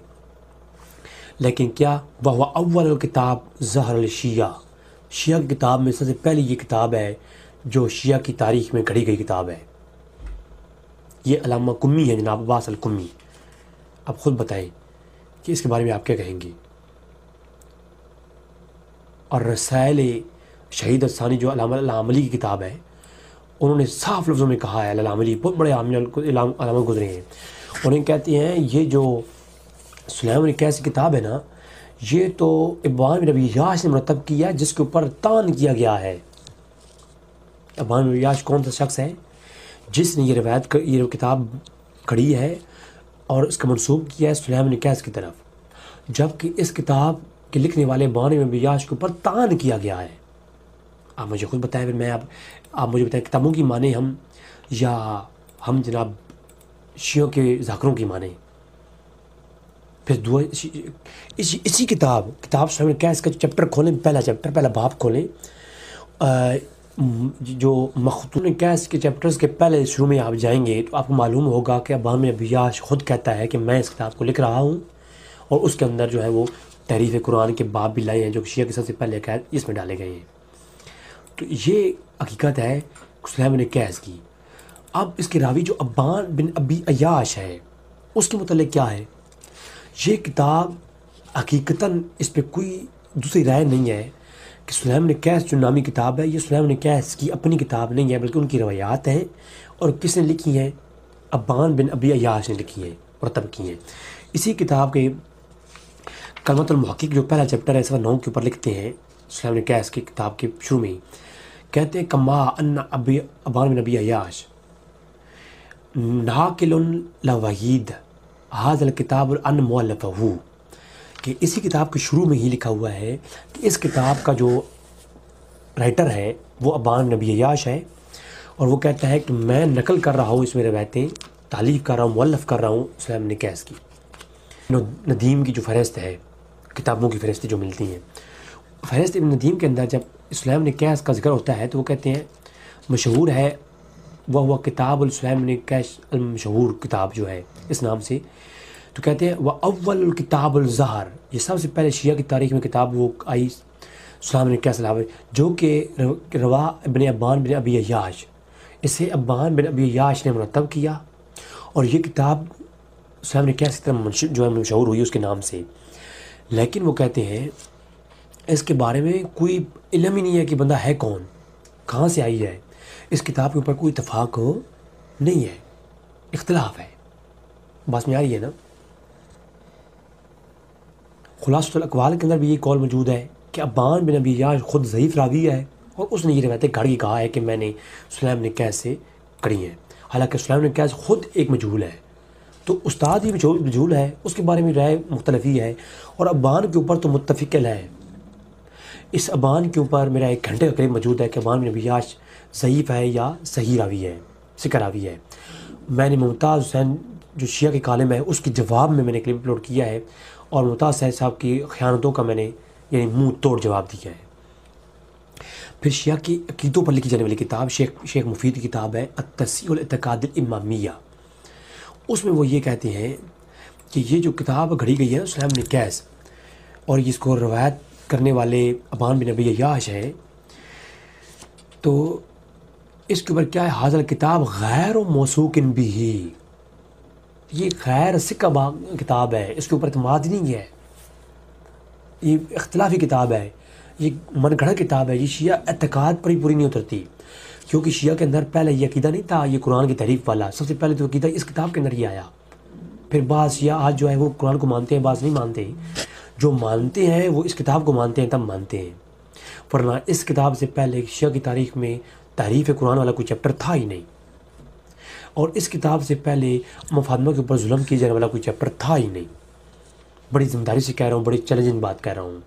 لیکن کیا وَهُوَ أَوَّلُ الْكِتَابِ ظَهَرَ الشیعہ، شیعہ کی کتاب میں سب سے پہلی یہ کتاب ہے جو شیعہ کی تاریخ میں گھڑی گئی کتاب ہے۔ یہ علامہ کمی ہے جناب، عباس الکمی۔ آپ خود بتائیں کہ اس کے بارے میں آپ کیا کہیں گے۔ اور رسائل شہید الثانی جو علامہ العاملی کی کتاب ہے، انہوں نے صاف لفظوں میں کہا ہے، العاملی بہت بڑے علامہ گزرے ہیں، انہیں کہتے ہیں یہ جو سلیم بن قیس کی کتاب ہے نا، یہ تو ابان بن ابی یاش نے مرتب کیا ہے، جس کے اوپر طعن کیا گیا ہے۔ ابان بن یاش کون سا شخص ہے؟ جس نے یہ کتاب کڑی ہے اور اس کا منسوب کیا ہے سلیم بن قیس کی طرف، جبکہ اس کتاب کے لکھنے والے ابان بن ابی یاش کے اوپر طعن کیا گیا ہے۔ آپ مجھے خود بتائیں، پھر میں آپ مجھے بتائیں کتابوں کی مانیں ہم، یا ہم جناب شیعوں کے ذاکروں کی مانیں؟ پھر اسی کتاب سلیم بن قیس کا چیپٹر کھولیں، پہلا چیپٹر، پہلا باب کھولیں، جو مختون قیس کے چیپٹرز کے پہلے شروع میں آپ جائیں گے تو آپ کو معلوم ہوگا کہ ابان بن ابی یاش خود کہتا ہے کہ میں اس کتاب کو لکھ رہا ہوں، اور اس کے اندر جو ہے وہ تحریف قرآن کے باب بھی لائے ہیں جو کہ شیعہ کے سب سے پہلے عقائد اس میں ڈالے گئے ہیں۔ تو یہ حقیقت ہے سلیم بن قیس کی۔ اب اس کے راوی جو ابان بن ابی عیاش ہے اس کے متعلق کیا ہے؟ یہ کتاب حقیقتاً اس پہ کوئی دوسری رائے نہیں ہے کہ سلیم بن قیس جو نامی کتاب ہے یہ سلیم بن قیس کی اپنی کتاب نہیں ہے، بلکہ ان کی روایات ہیں، اور کس نے لکھی ہیں؟ ابان بن ابی عیاش نے لکھی ہیں، مرتب کی ہیں۔ اسی کتاب کے کلمۃ المحقق جو پہلا چیپٹر ہے صفحہ 9 کے اوپر لکھتے ہیں، سلیم بن قیس کی کتاب کے شروع میں ہی کہتے ہیں کما ان ابان بن ابی عیاش ناقل لوحید هذا الکتاب ان مؤلفہ، کہ اسی کتاب کے شروع میں ہی لکھا ہوا ہے کہ اس کتاب کا جو رائٹر ہے وہ ابان بن ابی عیاش ہے، اور وہ کہتا ہے کہ میں نقل کر رہا ہوں اس میں روایتیں، تالیف کر رہا ہوں، مؤلف کر رہا ہوں سلیم بن قیس کی۔ ندیم کی جو فہرست ہے، کتابوں کی فہرستیں جو ملتی ہیں، فہرست ابن ندیم کے اندر جب سلیم بن قیس کا ذکر ہوتا ہے تو وہ کہتے ہیں مشہور ہے وہ کتاب السلیم بن قیس المشہور کتاب جو ہے اس نام سے، تو کہتے ہیں وہ اول الکتاب الظہر، یہ سب سے پہلے شیعہ کی تاریخ میں کتاب وہ آئی سلیم بن قیس الحاوی جو کہ روا ابن ابان بن ابی عیاش، اسے ابان بن ابی عیاش نے مرتب کیا، اور یہ کتاب سلیم بن قیس کی طرح جو ہے مشہور ہوئی اس کے نام سے۔ لیکن وہ کہتے ہیں اس کے بارے میں کوئی علم ہی نہیں ہے کہ بندہ ہے کون، کہاں سے آئی ہے، اس کتاب کے اوپر کوئی اتفاق نہیں ہے، اختلاف ہے۔ بات میں آ رہی ہے نا؟ خلاصۃ الاقوال کے اندر بھی یہ قول موجود ہے کہ ابان بن ابی عیاش خود ضعیف راوی ہے، اور اس نے یہ روایتیں گھڑ کے کہا ہے کہ میں نے سلیم بن قیس سے کڑی ہیں، حالانکہ سلیم بن قیس خود ایک مجہول ہے، تو استاد ہی مجہول ہے، اس کے بارے میں رائے مختلف ہی ہے، اور ابان کے اوپر تو متفق ہے۔ اس ابان کے اوپر میرا ایک گھنٹے کا کلپ موجود ہے کہ ابان بن ابی عیاش ضعیف ہے یا صحیح راوی ہے، ثقہ راوی ہے۔ میں نے ممتاز حسین جو شیعہ کے کالم ہے اس کے جواب میں نے کلپ اپلوڈ کیا ہے، اور ممتاز صاحب کی خیانتوں کا میں نے یعنی منہ توڑ جواب دیا ہے۔ پھر شیعہ کی عقیدوں پر لکھی جانے والی کتاب شیخ مفید کی کتاب ہے التصحیح الاعتقاد الامامیہ، اس میں وہ یہ کہتے ہیں کہ یہ جو کتاب گھڑی گئی ہے سلیم بن قیس، اور اس کو روایت کرنے والے ابان بن ابی عیاش ہے، تو اس کے اوپر کیا ہے؟ حاضر کتاب غیر موثوق بھی، یہ غیر ثقہ کتاب ہے، اس کے اوپر اعتماد نہیں ہے، یہ اختلافی کتاب ہے، یہ من گھڑت کتاب ہے، یہ شیعہ اعتقاد پر ہی پوری نہیں اترتی، کیونکہ شیعہ کے اندر پہلے یہ عقیدہ نہیں تھا یہ قرآن کی تحریف والا، سب سے پہلے تو عقیدہ اس کتاب کے اندر ہی آیا۔ پھر بعض شیعہ آج جو ہے وہ قرآن کو مانتے ہیں، بعض نہیں مانتے، جو مانتے ہیں وہ اس کتاب کو مانتے ہیں تب مانتے ہیں، ورنہ اس کتاب سے پہلے شیعہ کی تاریخ میں تحریف قرآن والا کوئی چیپٹر تھا ہی نہیں، اور اس کتاب سے پہلے فاطمہ کے اوپر ظلم کیے جانے والا کوئی چیپٹر تھا ہی نہیں۔ بڑی ذمہ داری سے کہہ رہا ہوں، بڑی چیلنجنگ بات کہہ رہا ہوں۔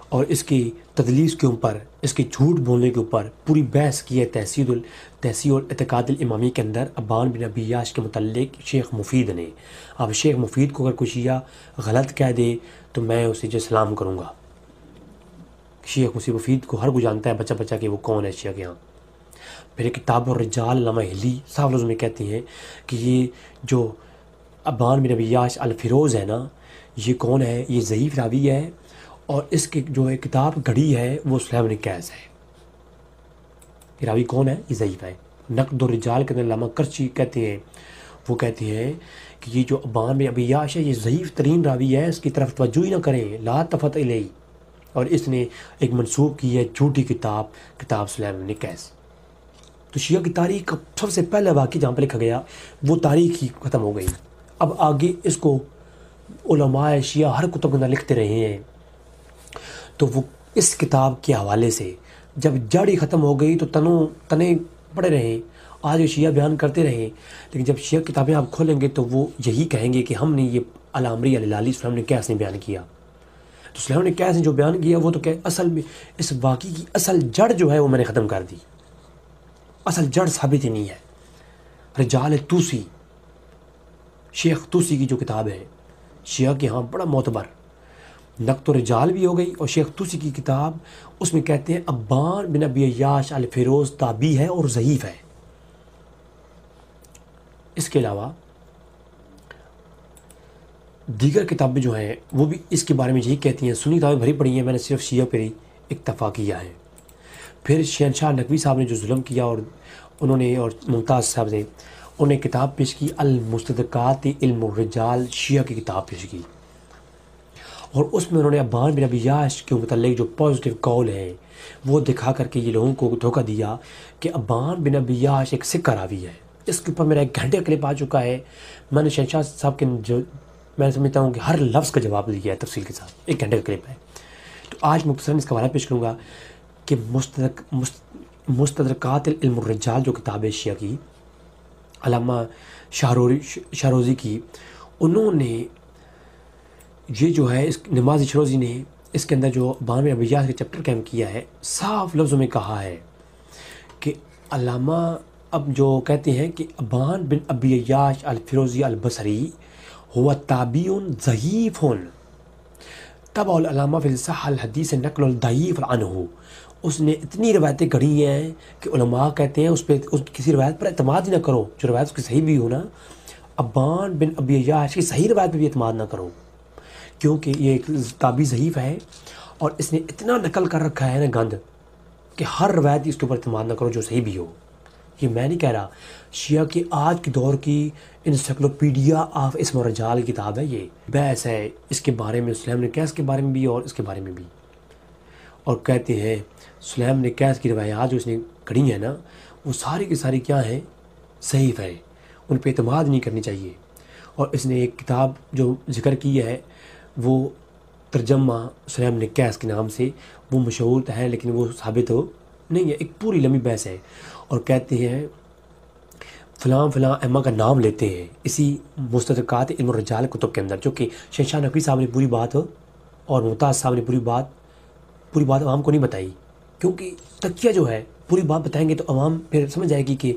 اور اس کی تدلیس کے اوپر، اس کے جھوٹ بولنے کے اوپر پوری بحث کی ہے تحصیل الاعتقاد الامامی کے اندر ابان بن ابی عیاش کے متعلق شیخ مفید نے۔ اب شیخ مفید کو اگر کوئی شیعہ غلط کہہ دے تو میں اسے جو سلام کروں گا۔ شیخ مفید کو ہر کوئی جانتا ہے بچہ کہ وہ کون ہے شیعہ کے یہاں۔ پھر کتاب الرجال علامہ ہلی صاحب لفظ میں کہتے ہیں کہ یہ جو ابان بن ابی عیاش الفیروز ہے نا، یہ کون ہے؟ یہ ضعیف راوی ہے، اور اس کی جو کتاب گھڑی ہے وہ سلیم بن قیس ہے۔ یہ راوی کون ہے؟ یہ ضعیف ہے۔ نقد الرجال کے اندر علامہ کرچی کہتے ہیں، وہ کہتے ہیں کہ یہ جو ابان بن ابی عیاش ہے یہ ضعیف ترین راوی ہے، اس کی طرف توجہ ہی نہ کریں، لا تفت الیہ، اور اس نے ایک منسوب کی ہے جھوٹی کتاب سلیم بن قیس۔ تو شیعہ کی تاریخ کا سب سے پہلا واقعہ جہاں پہ لکھا گیا وہ تاریخ ہی ختم ہو گئی۔ اب آگے اس کو علماء شیعہ ہر کتب کے اندر لکھتے رہے ہیں، تو وہ اس کتاب کے حوالے سے جب جڑ ہی ختم ہو گئی تو تنے پڑے رہیں، آج وہ شیعہ بیان کرتے رہیں، لیکن جب شیعہ کتابیں آپ کھولیں گے تو وہ یہی کہیں گے کہ ہم نے یہ العمری الہلالی سلیم بن قیس نے بیان کیا۔ تو سلیم بن قیس نے جو بیان کیا وہ تو کہ اصل میں اس واقعی کی اصل جڑ جو ہے وہ میں نے ختم کر دی، اصل جڑ ثابت ہی نہیں ہے۔ رجال توسی، شیخ توسی کی جو کتاب ہے شیعہ کے ہاں بڑا معتبر، نقد و رجال بھی ہو گئی، اور شیخ توسی کی کتاب اس میں کہتے ہیں ابان بن ابی عیاش الفیروز تابعی ہے اور ضعیف ہے۔ اس کے علاوہ دیگر کتابیں جو ہیں وہ بھی اس کے بارے میں یہی کہتی ہیں. سنی کتابیں بھری پڑی ہیں, میں نے صرف شیعہ پر ہی اکتفا کیا ہے. پھر شہنشاہ نقوی صاحب نے جو ظلم کیا اور انہوں نے, اور ممتاز صاحب نے, انہوں نے کتاب پیش کی المستدرکات علم الرجال, شیعہ کی کتاب پیش کی, اور اس میں انہوں نے ابان بن ابی یاش کے متعلق جو پازیٹیو قول ہیں وہ دکھا کر کے یہ لوگوں کو دھوکہ دیا کہ ابان بن ابی یاش ایک سکہ راوی ہے. اس کے اوپر میرا 1 گھنٹے کا کلپ آ چکا ہے. میں نے شہنشاہ صاحب کے جو میں سمجھتا ہوں کہ ہر لفظ کا جواب دیا ہے تفصیل کے ساتھ. 1 گھنٹے کا کلپ ہے. تو آج مختصراً اس کا حوالہ پیش کروں گا کہ مستدرکات علم الرجال جو کتاب ہے شیعہ کی, علامہ شاروزی کی, انہوں نے یہ جو ہے اس نمازی شروزی نے اس کے اندر جو ابان بن ابی یاش کے چیپٹر قائم کیا ہے, صاف لفظوں میں کہا ہے کہ علامہ اب جو کہتے ہیں کہ ابان بن ابی یاش الفیروزی البصری ہوا تابعی ضعیف تبع العلامہ فی الصحہ الحدیث نقل الضعیف عنہ. اس نے اتنی روایتیں گھڑی ہیں کہ علماء کہتے ہیں اس پہ کسی روایت پر اعتماد ہی نہ کرو جو روایت اس کی صحیح بھی ہو نا. ابان بن ابی یاش کی صحیح روایت پہ بھی اعتماد نہ کرو, کیونکہ یہ ایک تابعی ضعیف ہے اور اس نے اتنا نقل کر رکھا ہے نا گند کہ ہر روایت اس کے اوپر اعتماد نہ کرو جو صحیح بھی ہو. یہ میں نہیں کہہ رہا, شیعہ کے آج کے دور کی انسائکلوپیڈیا آف اسم و رجال کتاب ہے. یہ بحث ہے اس کے بارے میں, سلیم نے کیس کے بارے میں بھی اور اس کے بارے میں بھی. اور کہتے ہیں سلیم نے کیس کی روایات جو اس نے کھڑی ہیں نا وہ ساری کی ساری کیا ہیں, صحیح ہے, ان پہ اعتماد نہیں کرنی چاہیے. اور اس نے ایک کتاب جو ذکر کی ہے وہ ترجمہ سلیم نے کیس کے نام سے, وہ مشہور ہے لیکن وہ ثابت ہو نہیں ہے, ایک پوری لمبی بحث ہے. اور کہتے ہیں فلاں فلاں ائمہ کا نام لیتے ہیں اسی مستدرکات علم الرجال کتب کے اندر, جو کہ شہنشاہ نقوی صاحب نے پوری بات اور ممتاز صاحب نے پوری بات عوام کو نہیں بتائی, کیونکہ تقیہ جو ہے پوری بات بتائیں گے تو عوام پھر سمجھ جائے گی کہ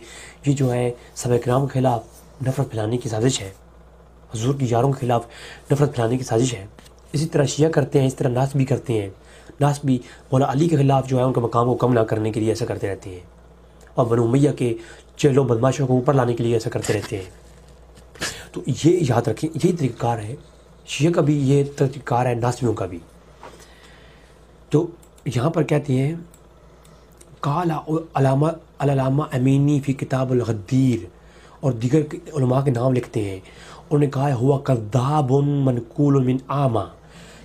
یہ جو ہے صحابہ کرام کے خلاف نفرت پھیلانے کی سازش ہے, حضور کی یاروں کے خلاف نفرت پھیلانے کی سازش ہے. اسی طرح شیعہ کرتے ہیں, اس طرح ناس بھی کرتے ہیں. ناس بھی مولا علی کے خلاف جو ہے ان کے مقام کو کم نہ کرنے کے لیے ایسا کرتے رہتے ہیں, اور بنو امیہ کے چیلوں بدماشوں کو اوپر لانے کے لیے ایسا کرتے رہتے ہیں. تو یہ یاد رکھیں, یہی طریقہ کار ہے شیعہ کا بھی, یہ طریقہ کار ہے ناسبیوں کا بھی. تو یہاں پر کہتے ہیں قال علامہ امینی فی کتاب الغدیر, اور دیگر علماء کے نام لکھتے ہیں. انہوں نے کہا ہے ہوا کذاب منقول من عامہ,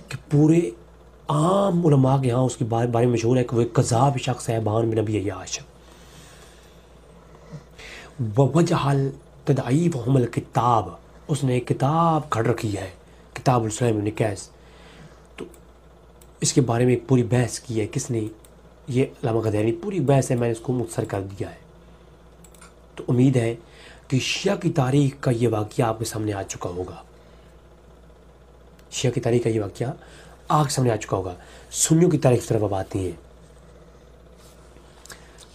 کہ پورے عام علماء کے ہاں اس کے بارے میں مشہور ہے کہ وہ ایک کذاب شخص ہے ابان بن ابی یاش. وجہل تضعیفہم الکتاب, اس نے ایک کتاب کھڑ رکھی ہے کتاب السلیم بن کیس. تو اس کے بارے میں ایک پوری بحث کی ہے کس نے, یہ علامہ غزالی, پوری بحث ہے, میں نے اس کو مختصر کر دیا ہے. تو امید ہے کہ شیعہ کی تاریخ کا یہ واقعہ آپ کے سامنے آ چکا ہوگا, شیعہ کی تاریخ کا یہ واقعہ آپ کے سامنے آ چکا ہوگا. سنیوں کی تاریخ کی طرف اب آتی ہیں.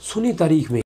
سنی تاریخ میں